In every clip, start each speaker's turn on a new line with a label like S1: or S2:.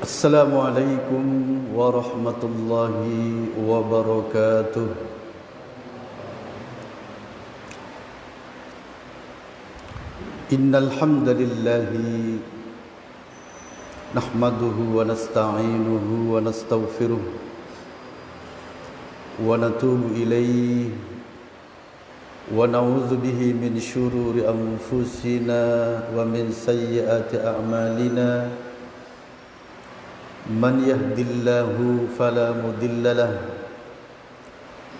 S1: Assalamualaikum warahmatullahi wabarakatuh. Innal hamdalillahi nahmaduhu wa nasta'inuhu wa nastaghfiruh wa natubu ilayhi wa na'udzu bihi min syururi anfusina wa min sayyiati a'malina. Man yahdillahu fala mudilla lahu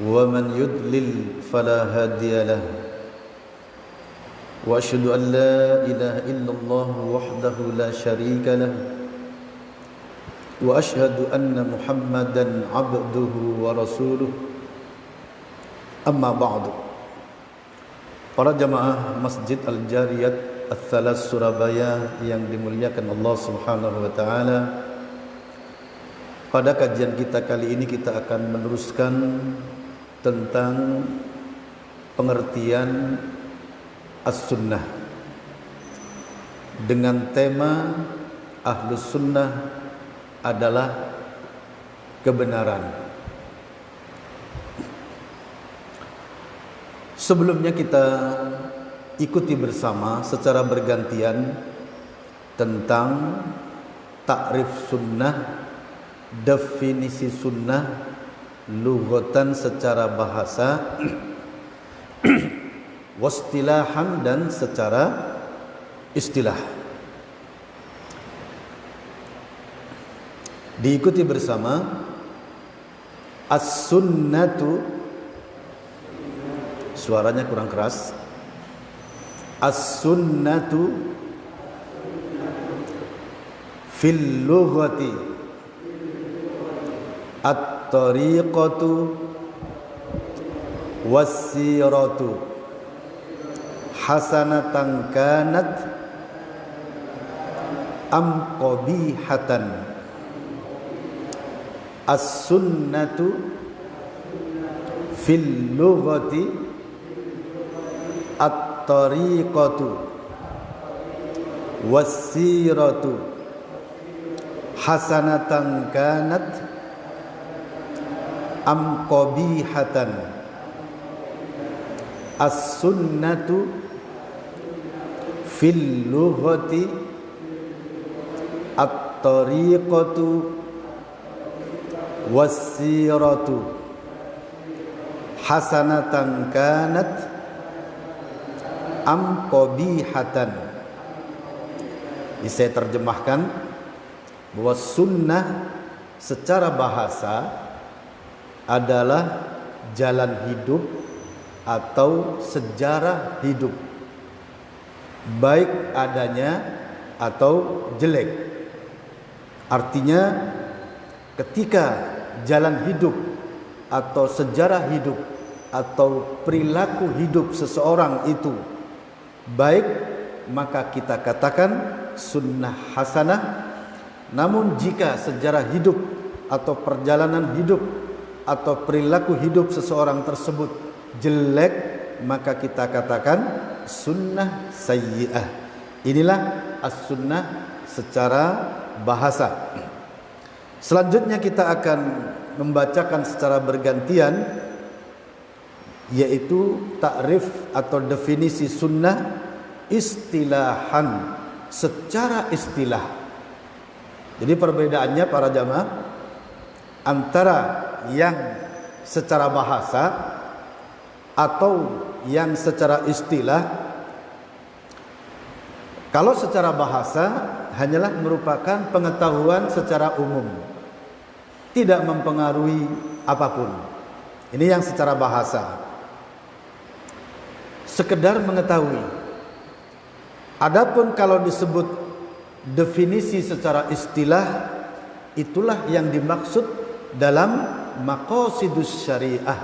S1: wa man yudlil fala hadiya lahu. Wa asyhadu an la ilaha illallah wahdahu la syarika lahu wa asyhadu anna Muhammadan abduhu wa rasuluh. Amma ba'du. Para jamaah Masjid Al-Jariyat Ats-Tsalas Surabaya yang dimuliakan Allah Subhanahu wa taala, pada kajian kita kali ini kita akan meneruskan tentang pengertian As-Sunnah dengan tema Ahlus Sunnah adalah kebenaran. Sebelumnya kita ikuti bersama secara bergantian tentang takrif sunnah, definisi sunnah lughatan secara bahasa, wastilahan dan secara istilah. Diikuti bersama. As-sunnatu, suaranya kurang keras. As-sunnatu fil lughati at-tariqatu was-siratu hasanatan kanat am qabihatan. As-sunnatu fil lughati at-tariqatu was-siratu hasanatan kanat am qabihatan. As-sunnatu fil lughati at-tariqatu was-siratu hasanatan kanat am qabihatan. Saya terjemahkan bahwa sunnah secara bahasa adalah jalan hidup atau sejarah hidup, baik adanya atau jelek. Artinya ketika jalan hidup atau sejarah hidup atau perilaku hidup seseorang itu baik, maka kita katakan sunnah hasanah. Namun jika sejarah hidup atau perjalanan hidup atau perilaku hidup seseorang tersebut jelek, maka kita katakan sunnah sayyi'ah. Inilah as-sunnah secara bahasa. Selanjutnya kita akan membacakan secara bergantian, yaitu takrif atau definisi sunnah istilahan, secara istilah. Jadi perbedaannya para jamaah antara yang secara bahasa atau yang secara istilah. Kalau secara bahasa hanyalah merupakan pengetahuan secara umum, tidak mempengaruhi apapun. Ini yang secara bahasa, sekedar mengetahui. Adapun kalau disebut definisi secara istilah, itulah yang dimaksud dalam maqasidus syariah,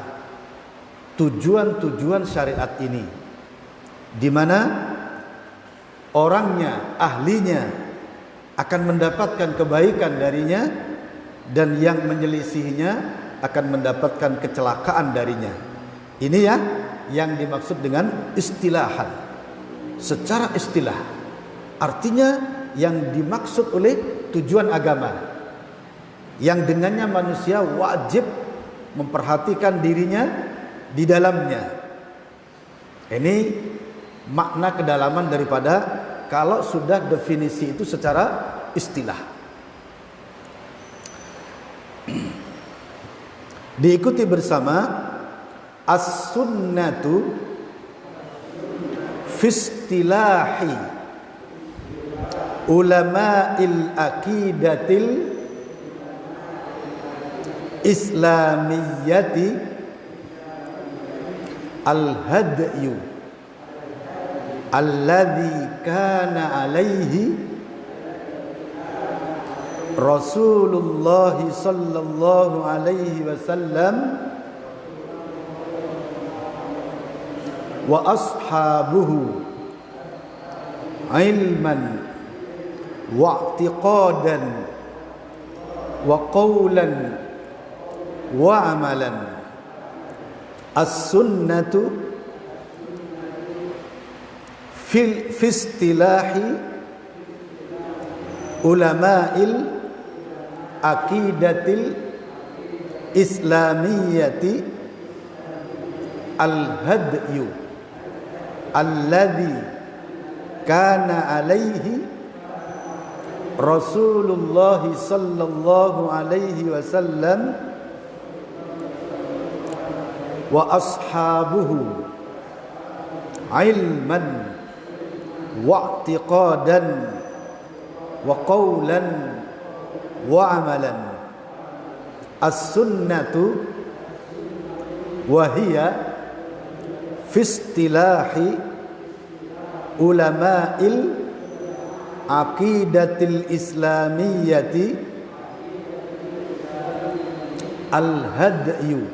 S1: tujuan-tujuan syariat ini, di mana orangnya, ahlinya akan mendapatkan kebaikan darinya, dan yang menyelisihinya akan mendapatkan kecelakaan darinya. Ini ya yang dimaksud dengan istilahan, secara istilah. Artinya yang dimaksud oleh tujuan agama, yang dengannya manusia wajib memperhatikan dirinya di dalamnya. Ini makna kedalaman daripada kalau sudah definisi itu secara istilah. Diikuti bersama as-sunnatu fi istilahi ulama'il aqidatil islamiyyati al-hadyu alladhi kana alaihi Rasulullah sallallahu alaihi wasallam wa ashabuhu ilman wa i'tiqadan wa qawlan wa amalan. As-sunnatu fi istilahi ulama'il aqidatil islamiyyati al-hadyu alladhi kana alaihi Rasulullah sallallahu alaihi wasallam wa ashabuhu ilman wa i'tiqadan wa qawlan wa amalan. As-sunnatu wa hiya fi istilahi ulama'il aqidatil islamiyyati al-hadyu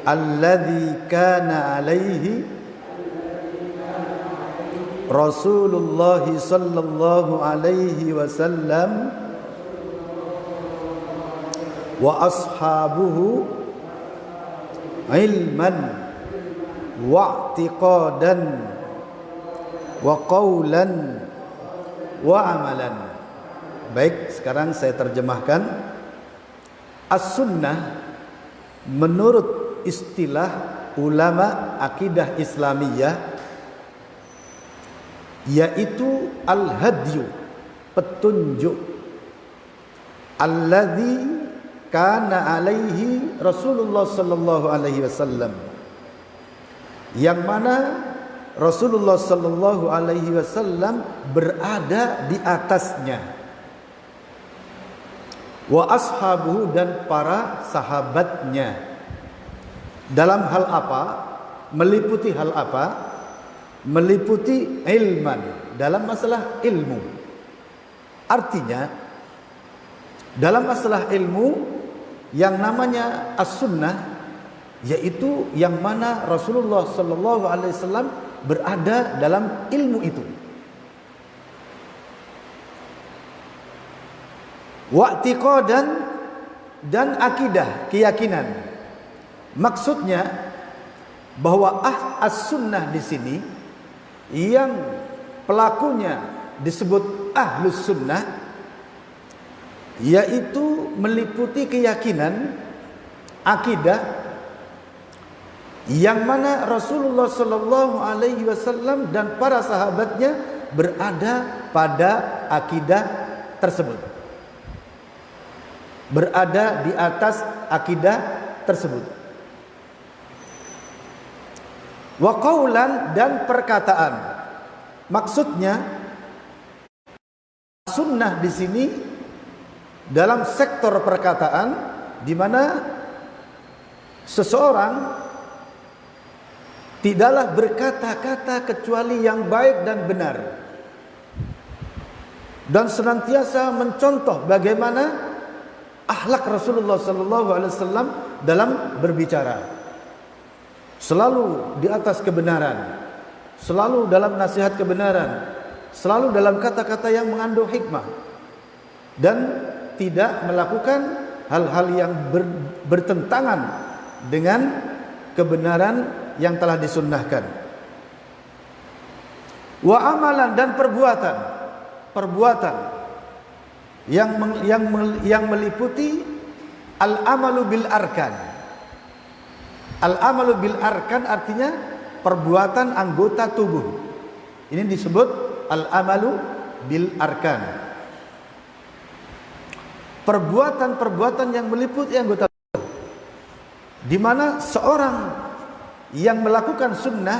S1: alladhi kana alaihi Rasulullah sallallahu alaihi wasallam wa ashabuhu ilman wa i'tiqadan wa qawlan wa amalan. Baik, sekarang saya terjemahkan. As-sunnah menurut istilah ulama akidah Islamiyah yaitu al-hadyu, petunjuk, alladzi kana alaihi Rasulullah sallallahu alaihi wasallam, yang mana Rasulullah sallallahu alaihi wasallam berada di atasnya, wa ashabuhu dan para sahabatnya. Dalam hal apa? Meliputi hal apa? Meliputi ilman, dalam masalah ilmu. Artinya dalam masalah ilmu yang namanya as-sunnah, yaitu yang mana Rasulullah sallallahu alaihi wasallam berada dalam ilmu itu. Wa'tiqadan dan akidah, keyakinan. Maksudnya bahwa as-sunnah di sini yang pelakunya disebut ahlus sunnah, yaitu meliputi keyakinan, akidah yang mana Rasulullah sallallahu alaihi wasallam dan para sahabatnya berada pada akidah tersebut, berada di atas akidah tersebut. Wa qawlan dan perkataan. Maksudnya sunnah di sini dalam sektor perkataan, di mana seseorang tidaklah berkata-kata kecuali yang baik dan benar, dan senantiasa mencontoh bagaimana akhlak Rasulullah SAW dalam berbicara. Selalu di atas kebenaran, selalu dalam nasihat kebenaran, selalu dalam kata-kata yang mengandung hikmah, dan tidak melakukan hal-hal yang bertentangan dengan kebenaran yang telah disunnahkan. Wa amalan dan perbuatan. perbuatan yang meliputi al-amalu bil arkan. Al-amalu bil arkan artinya perbuatan anggota tubuh. Ini disebut al-amalu bil arkan. Perbuatan-perbuatan yang meliputi anggota tubuh, di mana seorang yang melakukan sunnah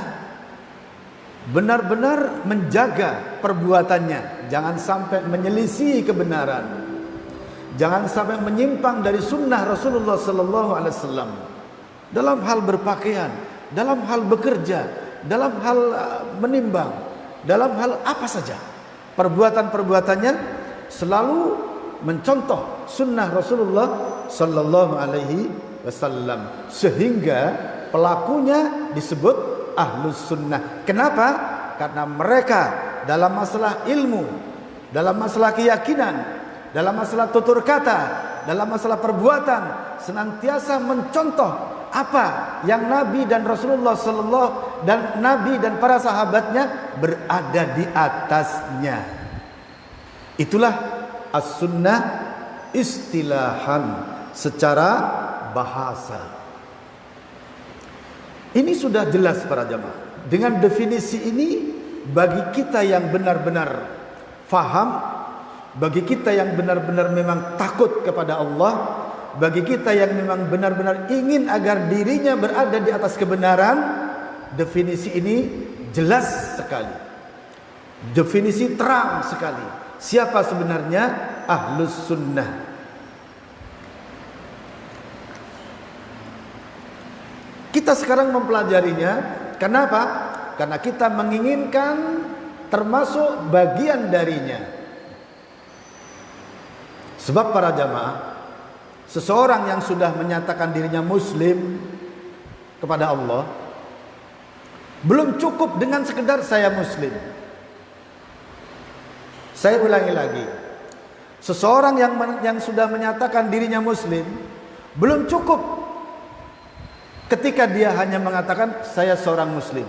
S1: benar-benar menjaga perbuatannya, jangan sampai menyelisihi kebenaran, jangan sampai menyimpang dari sunnah Rasulullah sallallahu alaihi wasallam dalam hal berpakaian, dalam hal bekerja, dalam hal menimbang, dalam hal apa saja. Perbuatan-perbuatannya selalu mencontoh sunnah Rasulullah sallallahu alaihi wasallam, sehingga pelakunya disebut ahlus sunnah. Kenapa? Karena mereka dalam masalah ilmu, dalam masalah keyakinan, dalam masalah tutur kata, dalam masalah perbuatan senantiasa mencontoh apa yang Nabi dan Rasulullah sallallahu dan Nabi dan para sahabatnya berada di atasnya. Itulah as-sunnah istilahan, secara bahasa. Ini sudah jelas para jamaah. Dengan definisi ini, bagi kita yang benar-benar faham, bagi kita yang benar-benar memang takut kepada Allah, bagi kita yang memang benar-benar ingin agar dirinya berada di atas kebenaran, definisi ini jelas sekali. Definisi terang sekali. Siapa sebenarnya ahlus sunnah? Kita sekarang mempelajarinya. Kenapa? Karena kita menginginkan termasuk bagian darinya. Sebab para jamaah, seseorang yang sudah menyatakan dirinya muslim kepada Allah, belum cukup dengan sekedar saya muslim. Saya ulangi lagi, seseorang yang sudah menyatakan dirinya muslim belum cukup ketika dia hanya mengatakan saya seorang muslim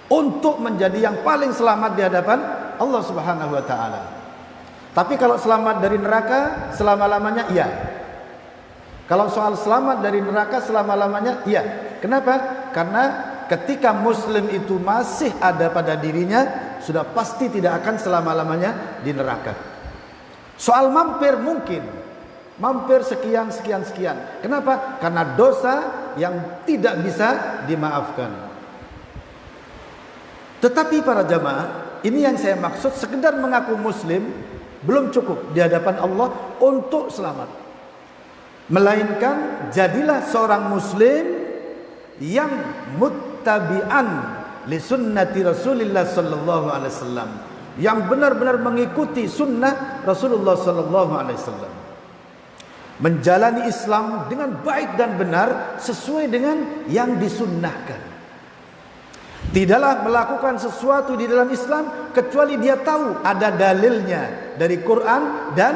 S1: untuk menjadi yang paling selamat di hadapan Allah Subhanahu wa taala. Tapi kalau selamat dari neraka selama-lamanya, iya. Kalau soal selamat dari neraka selama-lamanya, iya. Kenapa? Karena ketika muslim itu masih ada pada dirinya, sudah pasti tidak akan selama-lamanya di neraka. Soal mampir mungkin, mampir sekian. Kenapa? Karena dosa yang tidak bisa dimaafkan. Tetapi para jamaah, ini yang saya maksud, sekedar mengaku muslim belum cukup di hadapan Allah untuk selamat. Melainkan jadilah seorang muslim yang muttabi'an li sunnati Rasulillah sallallahu alaihi wasallam, yang benar-benar mengikuti sunnah Rasulullah sallallahu alaihi wasallam, menjalani Islam dengan baik dan benar sesuai dengan yang disunnahkan. Tidaklah melakukan sesuatu di dalam Islam kecuali dia tahu ada dalilnya dari Quran dan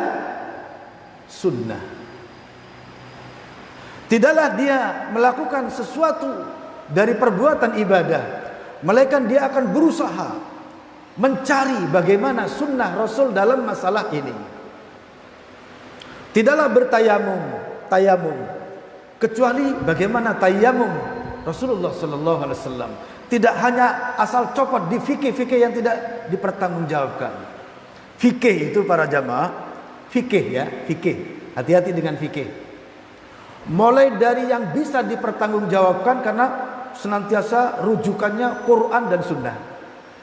S1: sunnah. Tidaklah dia melakukan sesuatu dari perbuatan ibadah, melainkan dia akan berusaha mencari bagaimana sunnah Rasul dalam masalah ini. Tidaklah tayamum kecuali bagaimana tayamum Rasulullah sallallahu alaihi wasallam. Tidak hanya asal copot di fikih-fikih yang tidak dipertanggungjawabkan. Fikih itu para jamaah, fikih ya, fikih. Hati-hati dengan fikih. Mulai dari yang bisa dipertanggungjawabkan karena senantiasa rujukannya Quran dan Sunnah,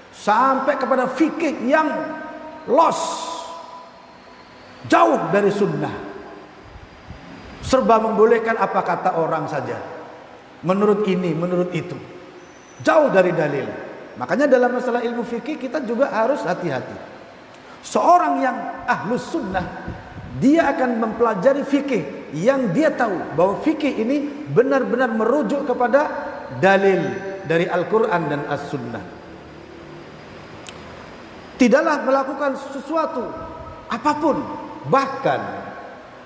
S1: sampai kepada fikih yang lost, jauh dari Sunnah, serba membolehkan apa kata orang saja, menurut ini, menurut itu, jauh dari dalil. Makanya dalam masalah ilmu fikih kita juga harus hati-hati. Seorang yang ahlus sunnah, dia akan mempelajari fikih yang dia tahu bahwa fikih ini benar-benar merujuk kepada dalil dari Al-Quran dan As-Sunnah. Tidaklah melakukan sesuatu apapun, bahkan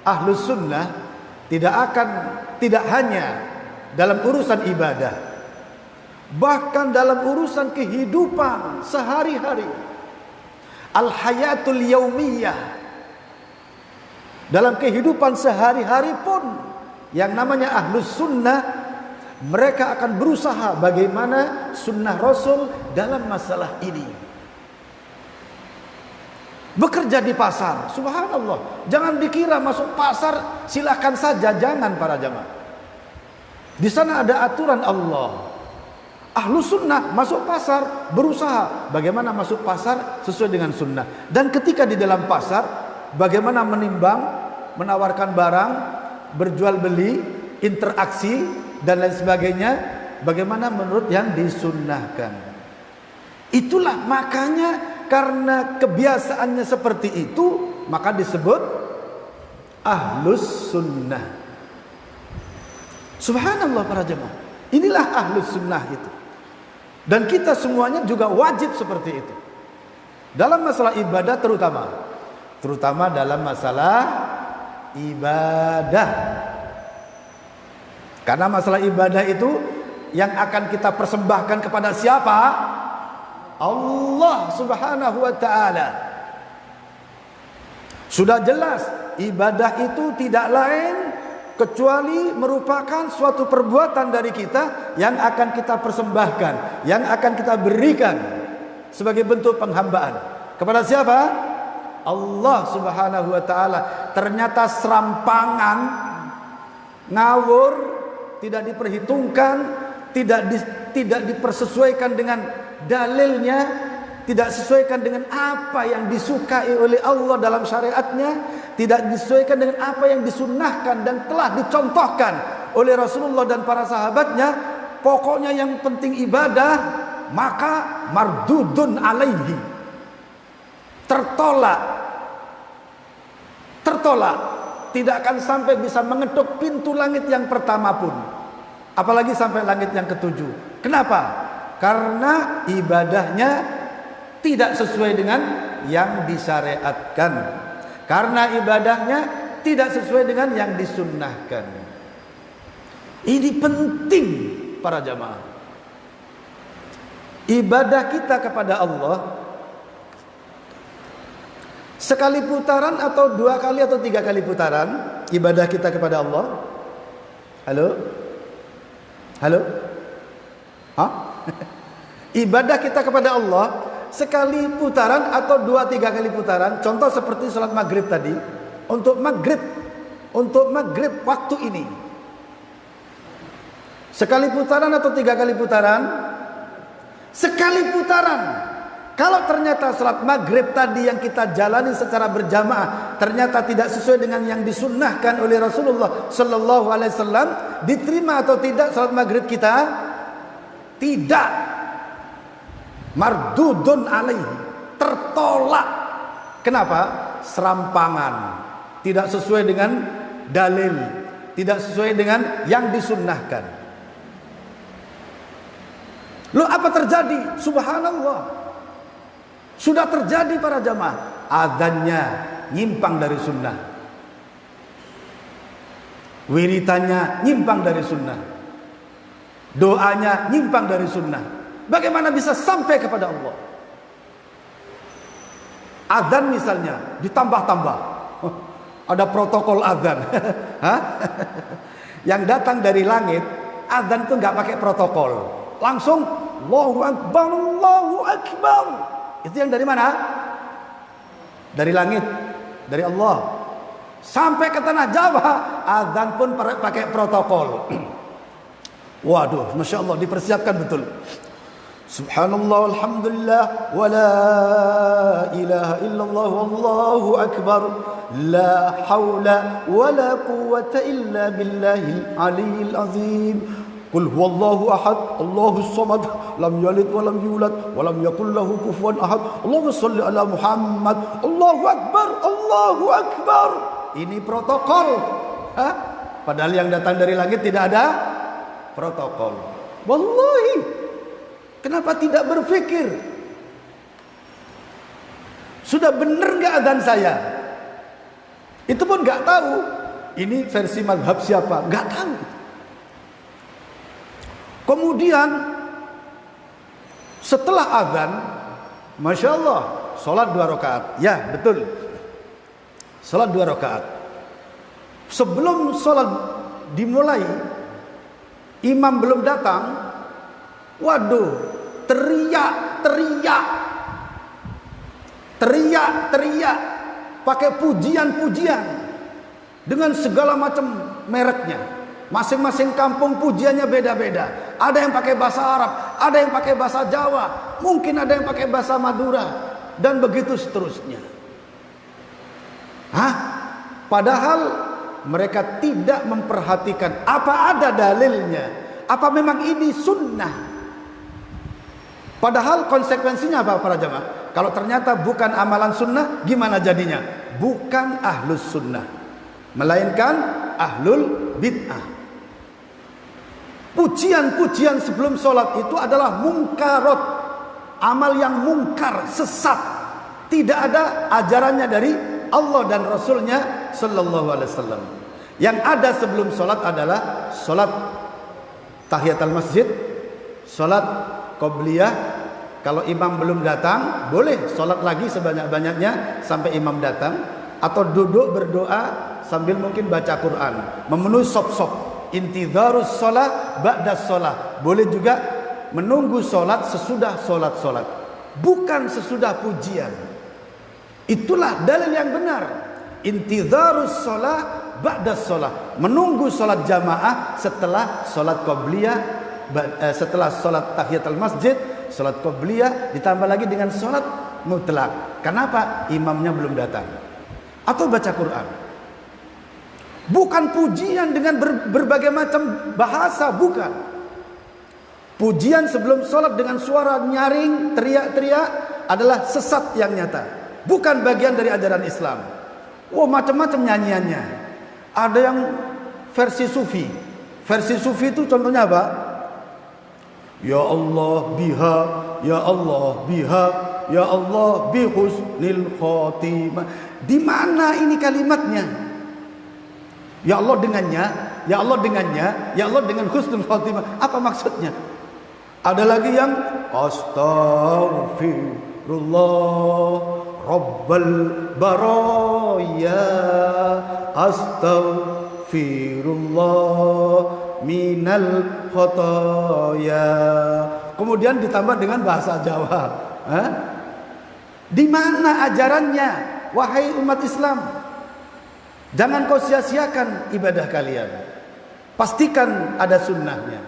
S1: ahlus sunnah tidak hanya dalam urusan ibadah, bahkan dalam urusan kehidupan sehari-hari, al-hayatul yaumiyah. Dalam kehidupan sehari-hari pun yang namanya ahlus sunnah, mereka akan berusaha bagaimana sunnah Rasul dalam masalah ini. Bekerja di pasar, subhanallah, jangan dikira masuk pasar silakan saja, jangan para jamaah. Di sana ada aturan Allah. Ahlus sunnah masuk pasar berusaha bagaimana masuk pasar sesuai dengan sunnah. Dan ketika di dalam pasar, bagaimana menimbang, menawarkan barang, berjual beli, interaksi dan lain sebagainya, bagaimana menurut yang disunnahkan. Itulah makanya karena kebiasaannya seperti itu, maka disebut ahlus sunnah. Subhanallah para jemaah, inilah ahlus sunnah itu. Dan kita semuanya juga wajib seperti itu dalam masalah ibadah, terutama dalam masalah ibadah. Karena masalah ibadah itu yang akan kita persembahkan kepada siapa? Allah subhanahu wa ta'ala. Sudah jelas ibadah itu tidak lain kecuali merupakan suatu perbuatan dari kita yang akan kita persembahkan, yang akan kita berikan sebagai bentuk penghambaan kepada siapa? Allah subhanahu wa ta'ala. Ternyata serampangan, ngawur, tidak diperhitungkan, tidak dipersesuaikan dengan dalilnya, tidak disesuaikan dengan apa yang disukai oleh Allah dalam syariatnya, tidak disesuaikan dengan apa yang disunnahkan dan telah dicontohkan oleh Rasulullah dan para sahabatnya. Pokoknya yang penting ibadah, maka mardudun alaihi, tertolak, tidak akan sampai bisa mengetuk pintu langit yang pertama pun, apalagi sampai langit yang ketujuh. Kenapa? Karena ibadahnya tidak sesuai dengan yang disyariatkan, karena ibadahnya tidak sesuai dengan yang disunnahkan. Ini penting para jamaah. Ibadah kita kepada Allah sekali putaran atau 2 kali atau 3 kali putaran, ibadah kita kepada Allah. Halo? Hah? Ibadah kita kepada Allah sekali putaran atau 2-3 kali putaran. Contoh seperti salat maghrib tadi. Untuk maghrib waktu ini, sekali putaran atau 3 kali putaran? Sekali putaran. Kalau ternyata salat maghrib tadi yang kita jalani secara berjamaah ternyata tidak sesuai dengan yang disunnahkan oleh Rasulullah sallallahu alaihi wasallam, diterima atau tidak salat maghrib kita? Tidak. Mardudun alaihi, tertolak. Kenapa? Serampangan, tidak sesuai dengan dalil, tidak sesuai dengan yang disunnahkan. Loh, apa terjadi? Subhanallah, sudah terjadi para jamaah. Adzannya nyimpang dari sunnah, wiritannya nyimpang dari sunnah, doanya nyimpang dari sunnah. Bagaimana bisa sampai kepada Allah? Adzan misalnya ditambah-tambah, ada protokol adzan. Yang datang dari langit, adzan itu nggak pakai protokol, langsung Allahu Akbar, Allahu Akbar. Itu yang dari mana? Dari langit, dari Allah. Sampai ke tanah Jawa, adzan pun pakai protokol. Waduh, masya Allah, dipersiapkan betul. Subhanallah, alhamdulillah, wa la ilaha illallah, wallahu akbar, la hawla wa la quwwata illa billahil aliyyil azim. Qul huwallahu ahad, Allahus samad, lam yalid wa lam yulad wa lam yakul lahu kufuwan ahad. Allahumma shalli ala Muhammad. Allahu akbar, Allahu akbar. Ini protokol. Padahal yang datang dari langit tidak ada protokol. Wallahi, kenapa tidak berpikir? Sudah benar nggak adzan saya? Itu pun nggak tahu. Ini versi mazhab siapa? Nggak tahu. Kemudian setelah adzan, masya Allah, Sholat 2 rakaat. Ya, betul. Sholat 2 rakaat. Sebelum sholat dimulai, imam belum datang. Waduh, teriak, pakai pujian-pujian dengan segala macam mereknya. Masing-masing kampung pujiannya beda-beda. Ada yang pakai bahasa Arab, ada yang pakai bahasa Jawa, mungkin ada yang pakai bahasa Madura, dan begitu seterusnya. Padahal mereka tidak memperhatikan apa ada dalilnya, apa memang ini sunnah. Padahal konsekuensinya apa para jamaah? Kalau ternyata bukan amalan sunnah, gimana jadinya? Bukan ahlus sunnah, melainkan ahlul bid'ah. Pujian-pujian sebelum sholat itu adalah mungkarot, amal yang mungkar, sesat, tidak ada ajarannya dari Allah dan Rasulnya Sallallahu Alaihi Wasallam. Yang ada sebelum sholat adalah sholat tahiyatul masjid, sholat qobliyah. Kalau imam belum datang, boleh sholat lagi sebanyak-banyaknya sampai imam datang, atau duduk berdoa sambil mungkin baca Quran, memenuhi sop-sop. Intidharus sholat ba'da sholat. Boleh juga menunggu sholat sesudah sholat. Bukan sesudah pujian. Itulah dalil yang benar. Intidharus sholat ba'da sholat. Menunggu sholat jamaah setelah sholat qobliyah, setelah sholat tahiyatul masjid, sholat qobliyah, ditambah lagi dengan sholat mutlak. Kenapa? Imamnya belum datang. Atau baca Quran. Bukan pujian dengan berbagai macam bahasa, bukan. Pujian sebelum sholat dengan suara nyaring, teriak-teriak adalah sesat yang nyata. Bukan bagian dari ajaran Islam. Macam-macam nyanyiannya. Ada yang versi sufi. Versi sufi itu contohnya apa? Ya Allah biha, ya Allah biha, ya Allah bihusnil khotimah. Di mana ini kalimatnya? Ya Allah dengannya, ya Allah dengannya, ya Allah dengan husnul khotimah. Apa maksudnya? Ada lagi yang astaghfirullah rabbal baraya, astaghfirullah minal khotoya. Kemudian ditambah dengan bahasa Jawa. Di mana ajarannya, wahai umat Islam? Jangan kau sia-siakan ibadah kalian. Pastikan ada sunnahnya.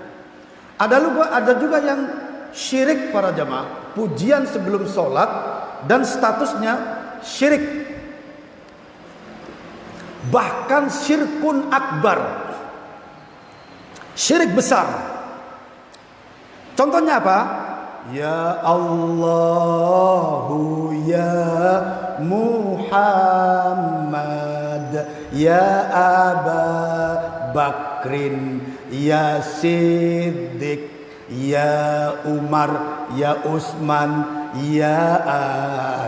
S1: Ada juga yang syirik para jamaah. Pujian sebelum sholat dan statusnya syirik. Bahkan syirkun akbar. Syirik besar. Contohnya apa? Ya Allahu ya Muhammad, ya Aba Bakrin, ya Siddiq, ya Umar, ya Utsman, ya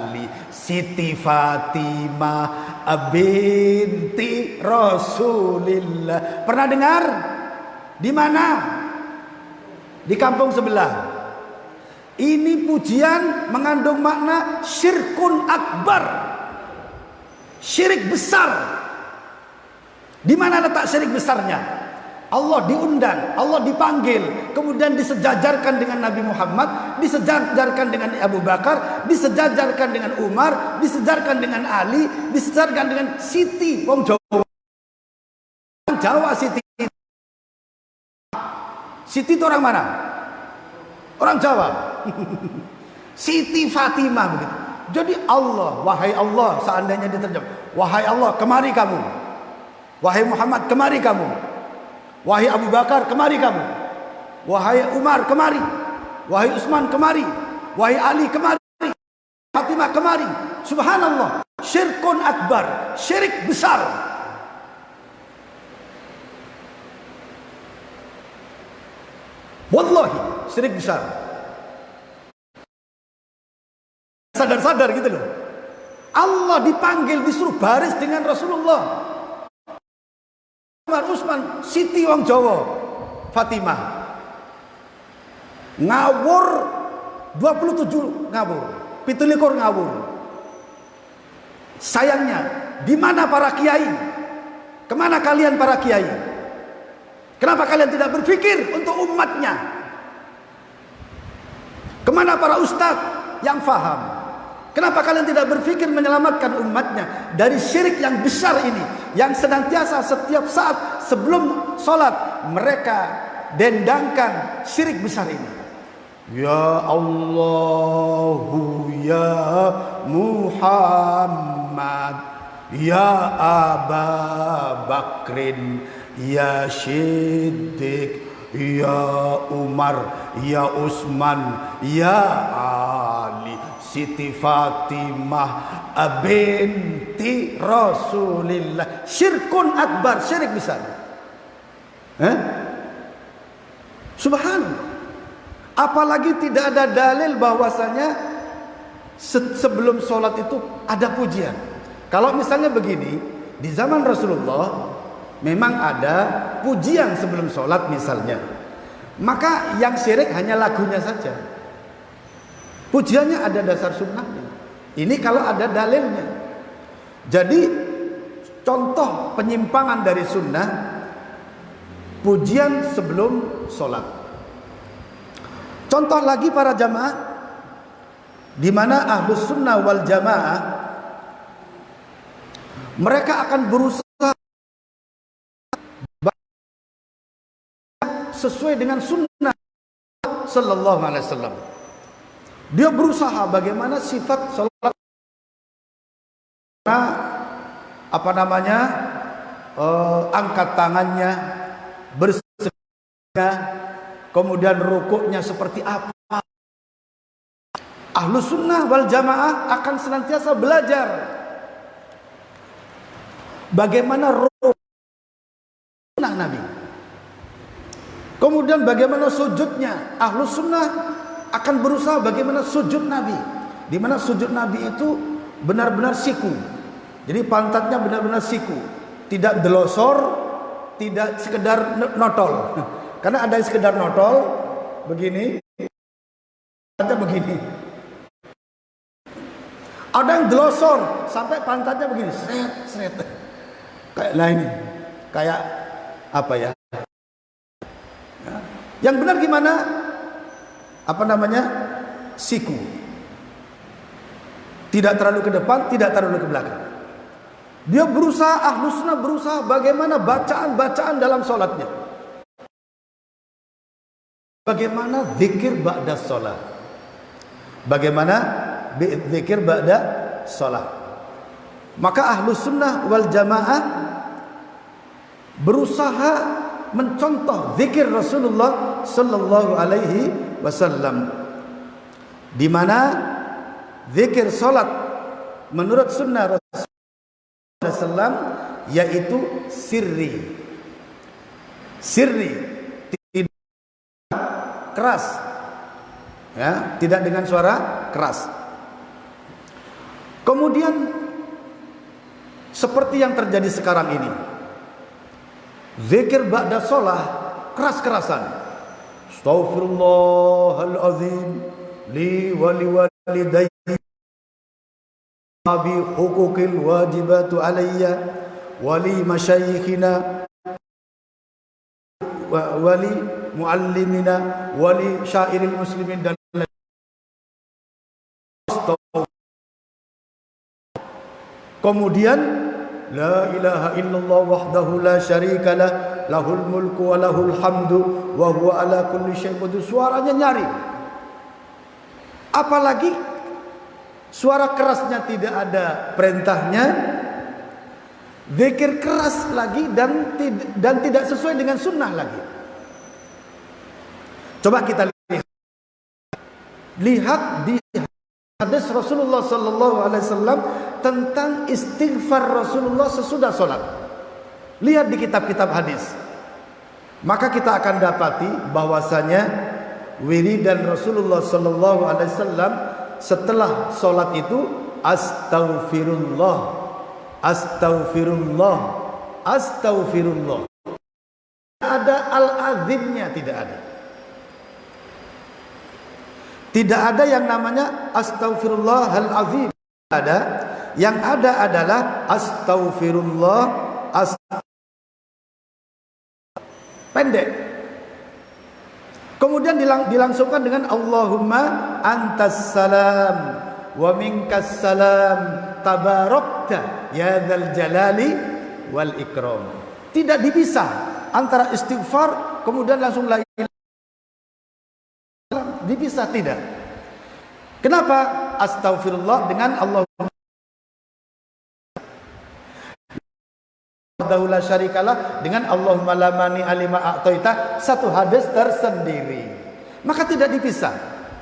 S1: Ali, Siti Fatimah binti Rasulillah. Pernah dengar? Di mana? Di kampung sebelah. Ini pujian mengandung makna syirkun akbar, syirik besar. Di mana letak syirik besarnya? Allah diundang, Allah dipanggil, kemudian disejajarkan dengan Nabi Muhammad, disejajarkan dengan Abu Bakar, disejajarkan dengan Umar, disejajarkan dengan Ali, disejajarkan dengan Siti. Wong Jawa, Siti. Siti itu orang mana? Orang Jawa. Siti Fatimah begitu. Jadi Allah, wahai Allah, seandainya diterjemah, wahai Allah, kemari kamu. Wahai Muhammad, kemari kamu. Wahai Abu Bakar, kemari kamu. Wahai Umar, kemari. Wahai Utsman, kemari. Wahai Ali, kemari. Fatimah, kemari. Subhanallah, syirkun akbar, syirik besar. Wallahi, syirik besar. Sadar-sadar gitu loh. Allah dipanggil, disuruh baris dengan Rasulullah. Umar, Utsman, Siti wong Jawa, Fatimah. Ngawur 27 ngawur, 17 ngawur. Sayangnya, di mana para kiai? Kemana kalian para kiai? Kenapa kalian tidak berpikir untuk umatnya? Kemana para ustadz yang faham? Kenapa kalian tidak berpikir menyelamatkan umatnya dari syirik yang besar ini, yang senantiasa setiap saat sebelum sholat mereka dendangkan syirik besar ini? Ya Allahu ya Muhammad ya Aba Bakrin ya Siddiq ya Umar ya Utsman ya Ali Siti Fatimah binti Rasulillah. Syirkun akbar, syirik besar. Subhanallah. Apalagi tidak ada dalil bahwasanya sebelum sholat itu ada pujian. Kalau misalnya begini, di zaman Rasulullah memang ada pujian sebelum sholat misalnya, maka yang syirik hanya lagunya saja. Pujiannya ada dasar sunnahnya. Ini kalau ada dalilnya. Jadi contoh penyimpangan dari sunnah, pujian sebelum sholat. Contoh lagi para jamaah, di mana ahlus sunnah wal jamaah mereka akan berusaha sesuai dengan sunnah sallallahu alaihi wasallam. Dia berusaha bagaimana sifat sholat, angkat tangannya, bersegera, kemudian rukuknya seperti apa. Ahlus sunnah wal jamaah akan senantiasa belajar bagaimana rukuk sunnah Nabi. Kemudian bagaimana sujudnya. Ahlus sunnah akan berusaha bagaimana sujud Nabi, di mana sujud Nabi itu benar-benar siku. Jadi pantatnya benar-benar siku, tidak delosor, tidak sekedar notol. Karena ada yang sekedar notol begini, pantatnya begini. Ada yang delosor sampai pantatnya begini, seret. Kayak ini, kayak apa ya? Yang benar gimana? Siku. Tidak terlalu ke depan, tidak terlalu ke belakang. Dia berusaha, ahlus sunnah berusaha bagaimana bacaan-bacaan dalam sholatnya. Bagaimana zikir ba'da sholat. Bagaimana zikir ba'da sholat. Maka ahlus sunnah wal jamaah berusaha mencontoh zikir Rasulullah sallallahu alaihi wasallam, di mana zikir salat menurut sunnah Rasulullah sallallahu yaitu sirri, tidak keras, ya, tidak dengan suara keras. Kemudian seperti yang terjadi sekarang ini, zikir ba'da sholah keras-kerasan. Astaghfirullahalazim li wa liwalidayya bi hukukil wajibatu alayya wa li masyayikhina wa li muallimina wa li syairil muslimin dan kemudian la ilaha illallah wahdahu la syarikalah lahul mulku wa lahul hamdu wa huwa ala kulli syai'in qadir. Suaranya nyaring. Apalagi suara kerasnya tidak ada perintahnya, zikir keras lagi dan tidak sesuai dengan sunnah lagi. Coba kita lihat di hadis Rasulullah sallallahu alaihi wasallam tentang istighfar Rasulullah sesudah sholat. Lihat di kitab-kitab hadis, maka kita akan dapati bahwasanya wiridan Rasulullah sallallahu alaihi wasallam setelah sholat itu astaghfirullah, astaghfirullah, astaghfirullah. Ada al-azimnya, tidak ada. Tidak ada yang namanya astaghfirullahal azim. Ada, Yang ada adalah astaghfirullah, pendek. Kemudian dilangsungkan dengan Allahumma antas salam wa minkas salam tabarakta ya dzal jalali wal ikram. Tidak dipisah antara istighfar kemudian langsung la ilaha illallah, dipisah tidak. Kenapa? Astaghfirullah dengan Allahumma wahdahu la syarikalah dengan Allahumma la mani alima a'taita, satu hadis tersendiri. Maka tidak dipisah.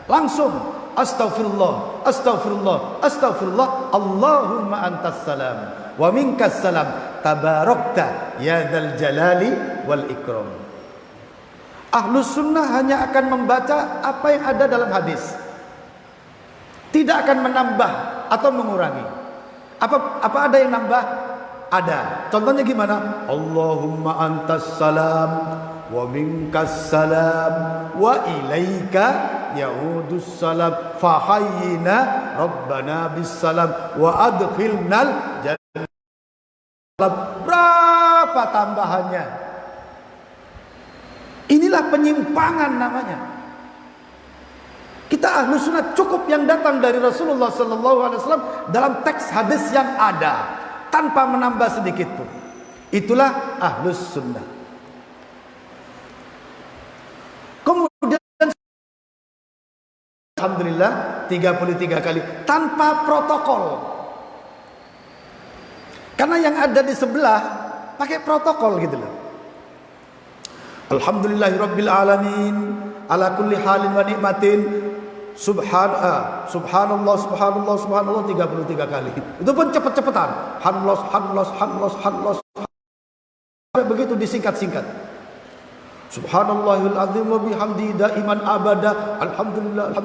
S1: Langsung astaghfirullah, astaghfirullah, astaghfirullah, Allahumma antas salam wa minkas salam tabarakta ya dzal jalali wal ikram. Ahlus sunnah hanya akan membaca apa yang ada dalam hadis. Tidak akan menambah atau mengurangi. Apa ada yang nambah? Ada. Contohnya gimana? Allahumma antas salam wa minkas salam wa ilaika yaudus salam fahayyina rabbana bis salam wa adkhilnal jannah. Berapa tambahannya? Inilah penyimpangan namanya. Kita Ahlus Sunnah cukup yang datang dari Rasulullah SAW dalam teks hadis yang ada, tanpa menambah sedikit pun. Itulah Ahlus Sunnah. Kemudian alhamdulillah 33 kali tanpa protokol. Karena yang ada di sebelah pakai protokol gitu loh. Alhamdulillahirabbil alamin ala kulli halin wa nikmatin. Subhanallah, subhanallah, subhanallah 33 kali. Itu pun cepet-cepetan. Subhanallah. Begitu disingkat-singkat. Subhanallahil azim wa bihamdi daiman abada. Alhamdulillah,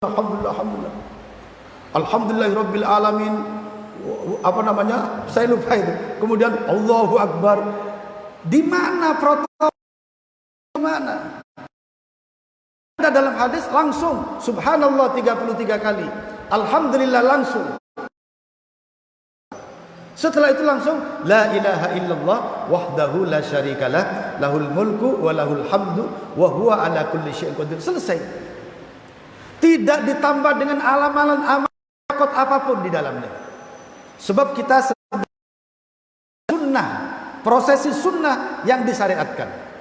S1: alhamdulillah. Alhamdulillahirabbil alamin. Apa namanya? Saya lupa itu. Kemudian Allahu Akbar. Di mana protokol? Di mana? Ada dalam hadis langsung subhanallah 33 kali, alhamdulillah langsung. Setelah itu langsung la ilaha illallah wahdahu la syarikalah lahul mulku wa lahul hamdu wa huwa ala kulli syai'in qadir. Selesai. Tidak ditambah dengan amalan apapun di dalamnya. Sebab kita sunnah, prosesi sunnah yang disyariatkan.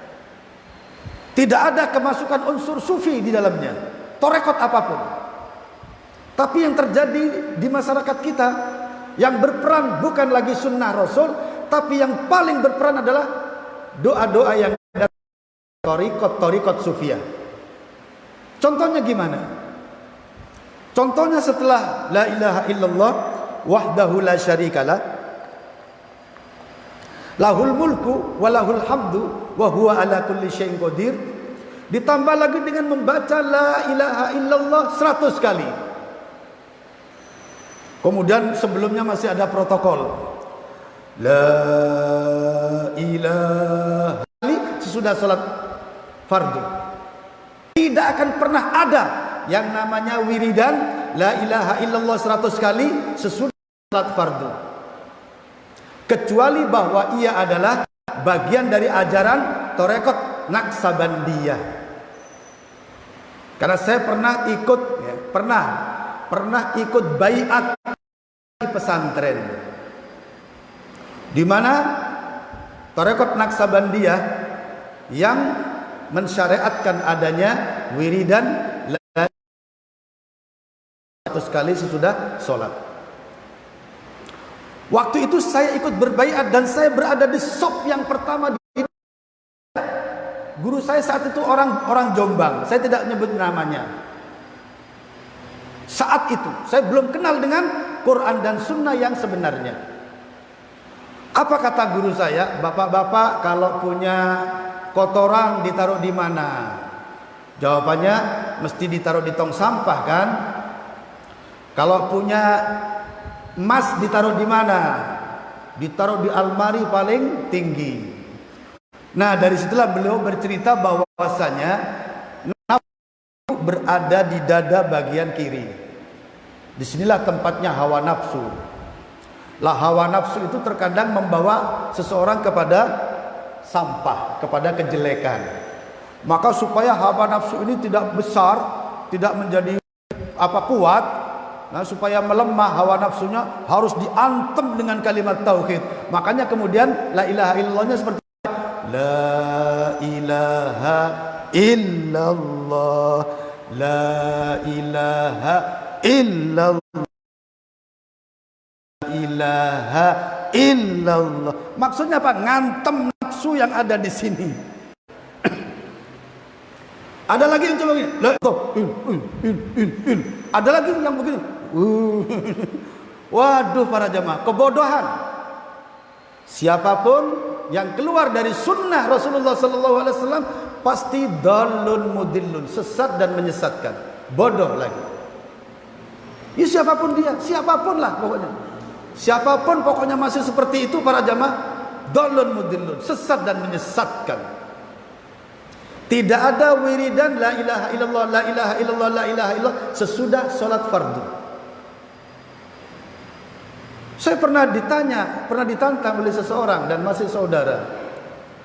S1: Tidak ada kemasukan unsur sufi di dalamnya, torekot apapun. Tapi yang terjadi di masyarakat kita, yang berperan bukan lagi sunnah Rasul, tapi yang paling berperan adalah doa-doa yang ada torikot sufiyah. Contohnya gimana? Contohnya setelah la ilaha illallah wahdahu la syarikalah lahul mulku wa lahul hamdu wa huwa ala kulli syai'in qadir, ditambah lagi dengan membaca la ilaha illallah 100 kali. Kemudian sebelumnya masih ada protokol. La ilaha sesudah salat fardu. Tidak akan pernah ada yang namanya wiridan la ilaha illallah 100 kali sesudah salat fardu. Kecuali bahwa ia adalah bagian dari ajaran Torekot Naksabandiyah. Karena saya pernah ikut, pernah ikut baiat di pesantren, di mana Torekot Naksabandiyah yang mensyariatkan adanya wiridan 100 kali sesudah sholat. Waktu itu saya ikut berbaiat dan saya berada di sop yang pertama. Guru saya saat itu orang Jombang, saya tidak nyebut namanya. Saat itu saya belum kenal dengan Quran dan Sunnah yang sebenarnya. Apa kata guru saya? Bapak-bapak kalau punya kotoran ditaruh di mana? Jawabannya mesti ditaruh di tong sampah kan? Kalau punya emas ditaruh di mana? Ditaruh di almari paling tinggi. Nah, dari situlah beliau bercerita bahwasanya nafsu berada di dada bagian kiri. Disinilah tempatnya hawa nafsu. Lah hawa nafsu itu terkadang membawa seseorang kepada sampah, kepada kejelekan. Maka supaya hawa nafsu ini tidak besar, tidak menjadi kuat, nah supaya melemah hawa nafsunya harus diantem dengan kalimat tauhid. Makanya kemudian la ilaha illallahnya seperti la ilaha illallah, la ilaha illallah, ilaha illallah. Maksudnya apa? Ngantem nafsu yang ada di sini. Ada lagi yang coba begini, ada lagi yang begini. Waduh para jamaah, kebodohan. Siapapun yang keluar dari sunnah Rasulullah SAW pasti dalun mudillun, sesat dan menyesatkan, bodoh lagi. Ya siapapun dia, siapapun lah pokoknya. Siapapun pokoknya masih seperti itu para jamaah, dalun mudillun, sesat dan menyesatkan. Tidak ada wiridan la ilaha illallah, la ilaha illallah, la ilaha illallah sesudah sholat fardu. Saya pernah ditantang oleh seseorang dan masih saudara.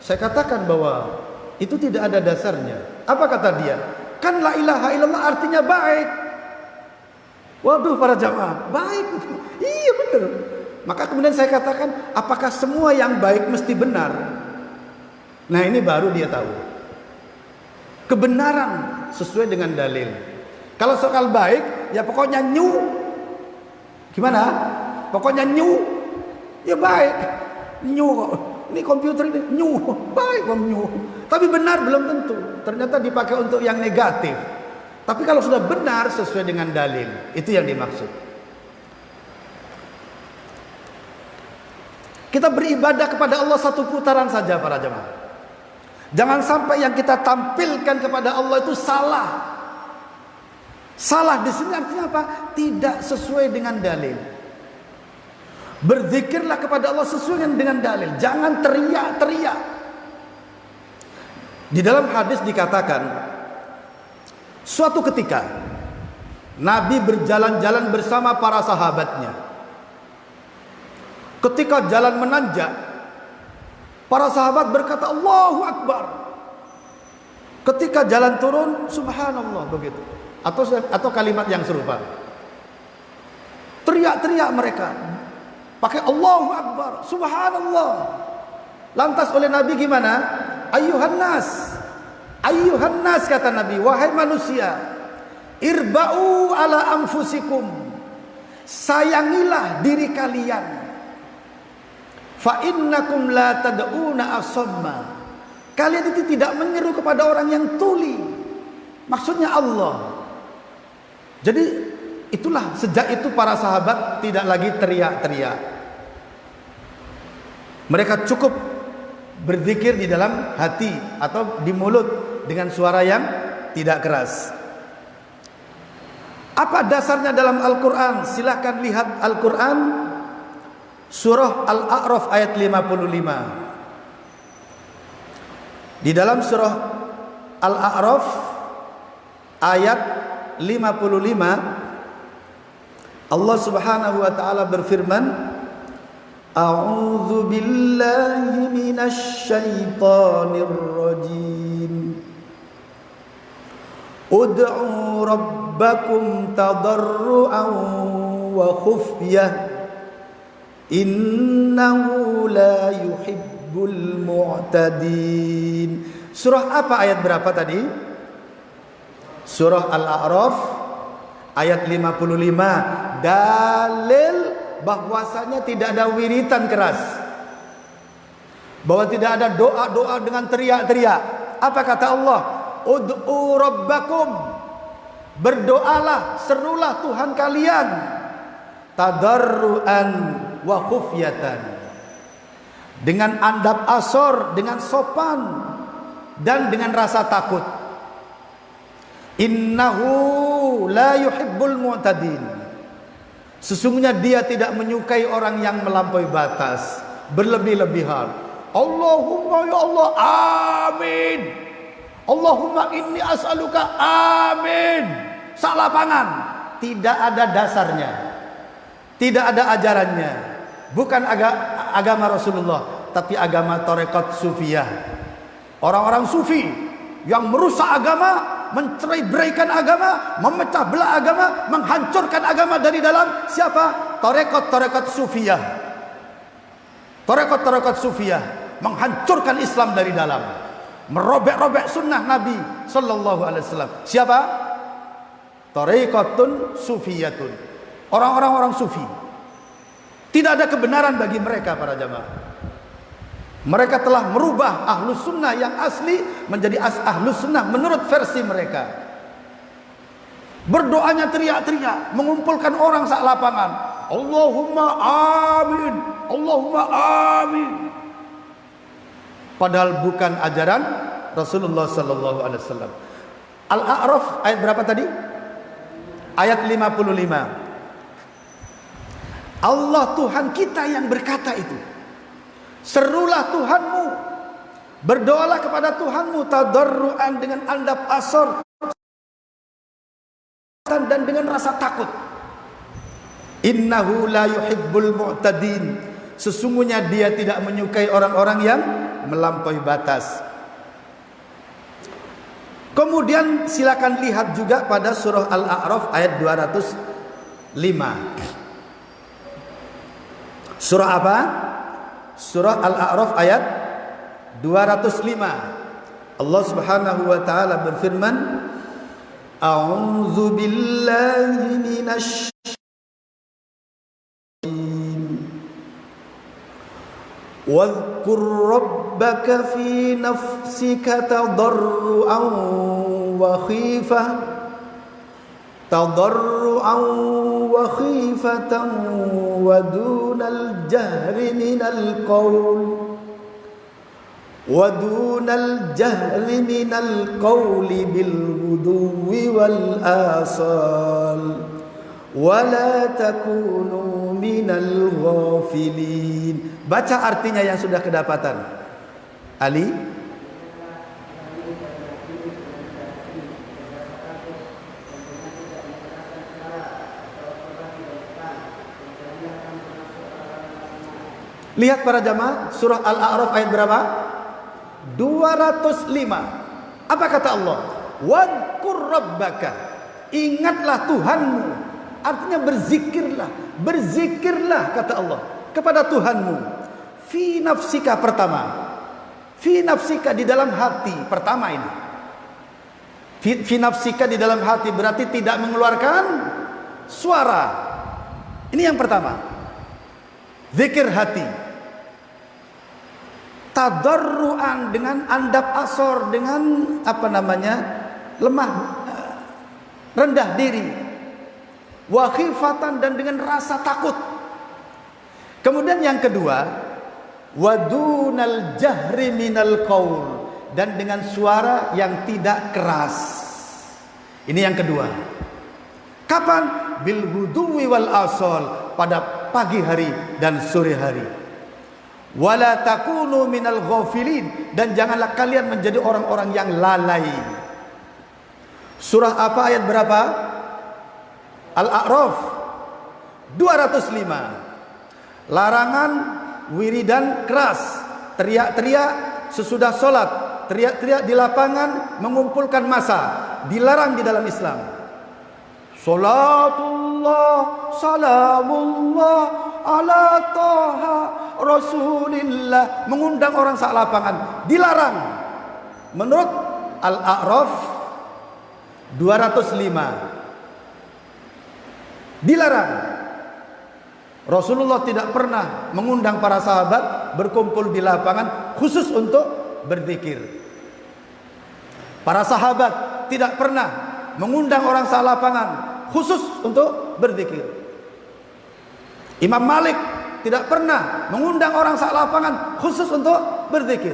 S1: Saya katakan bahwa itu tidak ada dasarnya. Apa kata dia? Kan la ilaha illallah artinya baik. Waduh para jamaah, baik. Iya benar. Maka kemudian saya katakan, apakah semua yang baik mesti benar? Nah ini baru dia tahu. Kebenaran sesuai dengan dalil. Kalau soal baik, ya pokoknya new. Gimana? Pokoknya new, ya baik. New kok. Ini komputer ini new, baik bang new. Tapi benar belum tentu. Ternyata dipakai untuk yang negatif. Tapi kalau sudah benar sesuai dengan dalil, itu yang dimaksud. Kita beribadah kepada Allah satu putaran saja para jemaah. Jangan sampai yang kita tampilkan kepada Allah itu salah. Salah di sini artinya apa? Tidak sesuai dengan dalil. Berzikirlah kepada Allah sesuai dengan dalil. Jangan teriak-teriak. Di dalam hadis dikatakan, suatu ketika Nabi berjalan-jalan bersama para sahabatnya. Ketika jalan menanjak, para sahabat berkata Allahu Akbar. Ketika jalan turun, subhanallah begitu. Atau kalimat yang serupa. Teriak-teriak mereka. Pakai Allahu Akbar, subhanallah. Lantas oleh Nabi gimana? Ayyuhan nas. Ayyuhan nas kata Nabi, wahai manusia, irba'u ala anfusikum. Sayangilah diri kalian. Fa innakum la tad'una asamma. Kalian itu tidak menyeru kepada orang yang tuli. Maksudnya Allah. Jadi itulah sejak itu para sahabat tidak lagi teriak-teriak. Mereka cukup berzikir di dalam hati atau di mulut dengan suara yang tidak keras. Apa dasarnya dalam Al-Quran? Silahkan lihat Al-Quran surah Al-A'raf ayat 55. Di dalam surah Al-A'raf ayat 55 Allah Subhanahu wa taala berfirman, A'udzu billahi minasy syaithanir rajim. Ud'u rabbakum tadarruan wa khufyah innahu la yuhibbul mu'tadin. Surah apa ayat berapa tadi? Surah Al-A'raf ayat 55. Dalil bahwasanya tidak ada wiritan keras, bahwa tidak ada doa-doa dengan teriak-teriak. Apa kata Allah? Ud'u rabbakum, berdoalah, serulah Tuhan kalian, tadarruan wa khufyatan, dengan andap asor, dengan sopan dan dengan rasa takut. Innahu la yuhibbul mu'tadin. Sesungguhnya dia tidak menyukai orang yang melampaui batas, berlebih-lebihan. Allahumma ya Allah, amin. Allahumma inni as'aluka, amin. Sak lapangan. tidak ada dasarnya, tidak ada ajarannya, bukan agama Rasulullah, tapi agama tarekat sufiyah. Orang-orang sufi yang merusak agama, mencerai-beraikan agama, memecah belah agama, menghancurkan agama dari dalam. Siapa? Tarekat sufiyah. Tarekat sufiyah menghancurkan Islam dari dalam, merobek-robek sunnah Nabi sallallahu alaihi wasallam. Siapa? Tarekatun sufiyatun. Orang-orang sufi. Tidak ada kebenaran bagi mereka, para jamaah. Mereka telah merubah ahlus sunnah yang asli menjadi ahlus sunnah menurut versi mereka. Berdoanya teriak-teriak, mengumpulkan orang sak lapangan. Allahumma amin, Allahumma amin. Padahal bukan ajaran Rasulullah sallallahu alaihi wasallam. Al-A'raf ayat berapa tadi? Ayat 55. Allah Tuhan kita yang berkata itu. Serulah Tuhanmu, berdoalah kepada Tuhanmu tadarruan dengan andap asor dan dengan rasa takut. Innahu la yuhibbul mu'tadin. Sesungguhnya dia tidak menyukai orang-orang yang melampaui batas. Kemudian silakan lihat juga pada surah Al-A'raf ayat 205. Surah apa? Surah Al-A'raf ayat 205. Allah Subhanahu wa taala berfirman, A'udzu billahi minasy Wadhkur rabbaka fi nafsika tadarruan wa khifatan wa dunal jahri minal qawli bil ghuduwi wal asal wala takunu minal ghafilin. Baca artinya yang sudah kedapatan. Ali. Lihat para jamaah, surah Al-A'raf ayat berapa? 205. Apa kata Allah? Wadhkur rabbaka. Ingatlah Tuhanmu. Artinya berzikirlah kata Allah kepada Tuhanmu. Fi nafsika pertama. Fi nafsika di dalam hati pertama ini. Fi nafsika di dalam hati berarti tidak mengeluarkan suara. Ini yang pertama. Zikir hati. Tadarruan dengan andap asor, dengan lemah, rendah diri. Wa khifatan dan dengan rasa takut. Kemudian yang kedua, wadunal jahri minal qaul, dan dengan suara yang tidak keras. Ini yang kedua. Kapan? Bil ghuduwi wal asal, pada pagi hari dan sore hari. Wala takunu minal ghafilin, dan janganlah kalian menjadi orang-orang yang lalai. Surah apa ayat berapa? Al-A'raf 205. Larangan wiridan keras, teriak-teriak sesudah sholat, teriak-teriak di lapangan, mengumpulkan massa, dilarang di dalam Islam. Salatullah salamullah ala taha Rasulillah, mengundang orang sak lapangan, dilarang. Menurut Al-A'raf 205, dilarang. Rasulullah tidak pernah mengundang para sahabat berkumpul di lapangan khusus untuk berzikir. Para sahabat tidak pernah mengundang orang sak lapangan khusus untuk berzikir. Imam Malik tidak pernah mengundang orang sak lapangan khusus untuk berzikir.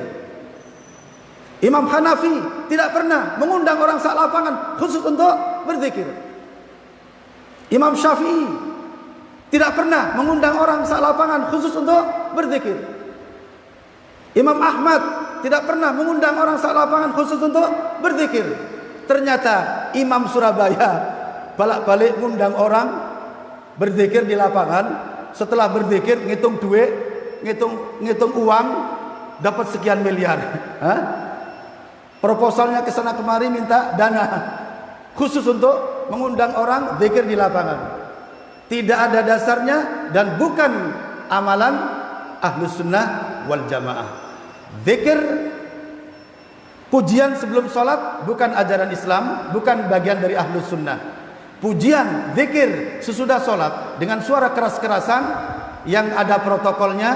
S1: Imam Hanafi tidak pernah mengundang orang sak lapangan khusus untuk berzikir. Imam Syafi'i tidak pernah mengundang orang sak lapangan khusus untuk berzikir. Imam Ahmad tidak pernah mengundang orang sak lapangan khusus untuk berzikir. Ternyata Imam Surabaya balak-balik ngundang orang berzikir di lapangan. Setelah berzikir ngitung duit, ngitung uang, dapat sekian miliar. Proposalnya ke sana kemari minta dana khusus untuk mengundang orang zikir di lapangan. Tidak ada dasarnya dan bukan amalan Ahlus Sunnah wal Jamaah. Zikir pujian sebelum sholat bukan ajaran Islam, bukan bagian dari Ahlus Sunnah. Pujian, zikir sesudah sholat dengan suara keras-kerasan yang ada protokolnya,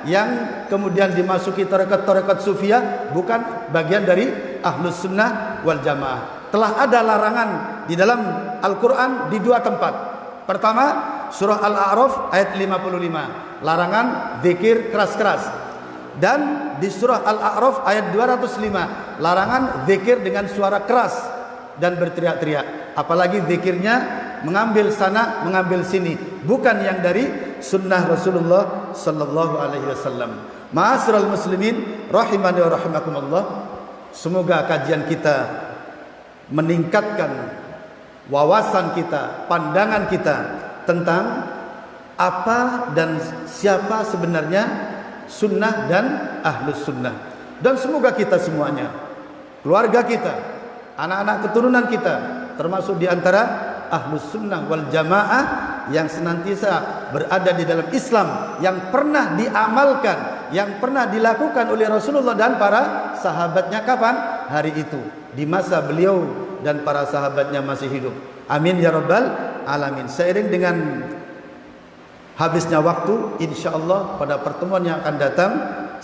S1: yang kemudian dimasuki tarekat-tarekat sufiyah, bukan bagian dari Ahlus Sunnah wal Jamaah. Telah ada larangan di dalam Al-Quran di dua tempat. Pertama, surah Al-A'raf ayat 55, larangan zikir keras-keras. Dan di surah Al-A'raf ayat 205, larangan zikir dengan suara keras dan berteriak-teriak. Apalagi zikirnya mengambil sana, mengambil sini, bukan yang dari sunnah Rasulullah sallallahu alaihi wasallam. Ma'asyiral muslimin rahimani wa rahimakumullah. Semoga kajian kita meningkatkan wawasan kita, pandangan kita tentang apa dan siapa sebenarnya sunnah dan Ahlus Sunnah. Dan semoga kita semuanya, keluarga kita, anak-anak keturunan kita, termasuk di antara Ahlus Sunnah wal Jamaah yang senantiasa berada di dalam Islam, yang pernah diamalkan, yang pernah dilakukan oleh Rasulullah dan para sahabatnya. Kapan? Hari itu, di masa beliau dan para sahabatnya masih hidup. Amin ya rabbal alamin. Seiring dengan habisnya waktu, insyaallah pada pertemuan yang akan datang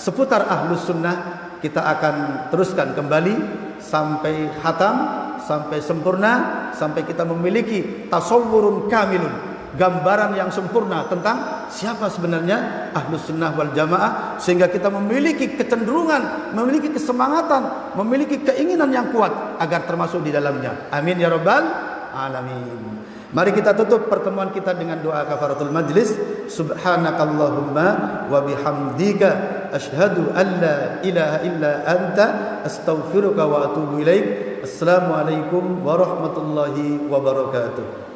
S1: seputar Ahlus Sunnah kita akan teruskan kembali sampai khatam, sampai sempurna, sampai kita memiliki tasawwurun kamilun, gambaran yang sempurna tentang siapa sebenarnya Ahlus Sunnah wal Jamaah, sehingga kita memiliki kecenderungan, memiliki kesemangatan, memiliki keinginan yang kuat agar termasuk di dalamnya. Amin ya rabbal alamin. Mari kita tutup pertemuan kita dengan doa kafaratul majlis. Subhanakallahumma wa bihamdika asyhadu an la ilaha illa anta astaghfiruka wa atubu ilaik. Assalamualaikum warahmatullahi wabarakatuh.